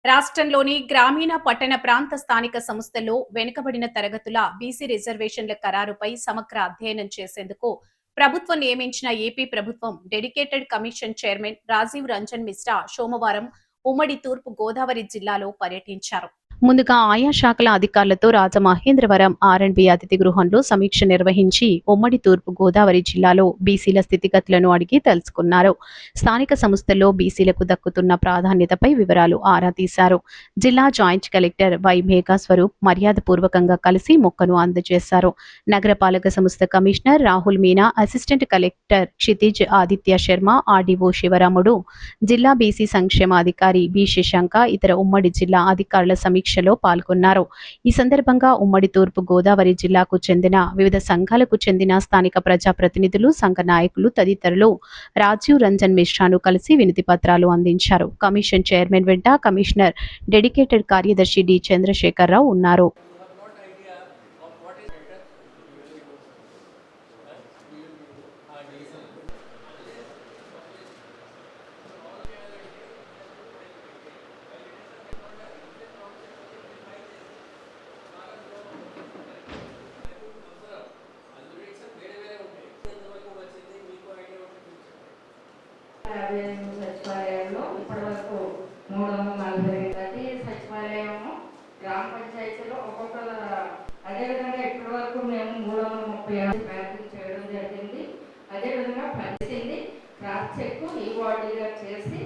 రాష్ట్రంలోని గ్రామీణ పట్టణ ప్రాంత స్థానిక సంస్థల్లో వెనుకబడిన తరగతుల బీసీ రిజర్వేషన్ల ఖరారుపై సమగ్ర అధ్యయనం చేసేందుకు ప్రభుత్వం నియమించిన ఏపీ ప్రభుత్వం dedicated commission chairman Rajiv Ranjan Mishra సోమవారం ఉమ్మడి తూర్పు గోదావరి జిల్లాలో పర్యటించారు. ముందుగా ఆయా శాఖల అధికారులతో రాజమహేంద్రవరం ఆర్ఎండ్బి అతిథి గృహంలో సమీక్ష నిర్వహించి ఉమ్మడి తూర్పు గోదావరి జిల్లాలో బీసీల స్థితిగతులను అడిగి తెలుసుకున్నారు. స్థానిక సంస్థల్లో బీసీలకు దక్కుతున్న ప్రాధాన్యతపై వివరాలు ఆరా తీశారు. జిల్లా జాయింట్ కలెక్టర్ వై మేఘాస్వరూప్ మర్యాదపూర్వకంగా కలిసి మొక్కను అందజేశారు. నగరపాలక సంస్థ commissioner Rahul Meena, assistant collector Kshitij Aditya Sharma, RDO Sivaramudu, జిల్లా బీసీ సంక్షేమాధికారి బి శశాంక ఇతర ఉమ్మడి జిల్లా అధికారుల సమీక్షలో పాల్గొన్నారు. ఈ సందర్భంగా ఉమ్మడి తూర్పు గోదావరి జిల్లాకు చెందిన వివిధ సంఘాలకు చెందిన స్థానిక ప్రజాప్రతినిధులు, సంఘ నాయకులు తదితరులు రాజీవ్ రంజన్ మిశ్రాను కలిసి వినతి పత్రాలు అందించారు. కమిషన్ చైర్మన్ వెంట కమిషనర్ డెడికేటెడ్ కార్యదర్శి డి చంద్రశేఖరరావు ఉన్నారు. సచివాలయంలో ఇప్పటివరకు 340 సచివాలయం గ్రామ పంచాయతీలో ఒక్కొక్క అదేవిధంగా ఇప్పటివరకు మేము 336 బ్యాంకులు చేయడం జరిగింది. అదేవిధంగా పరిస్థితి క్రాస్ చెక్ ఈ వార్డుగా చేసి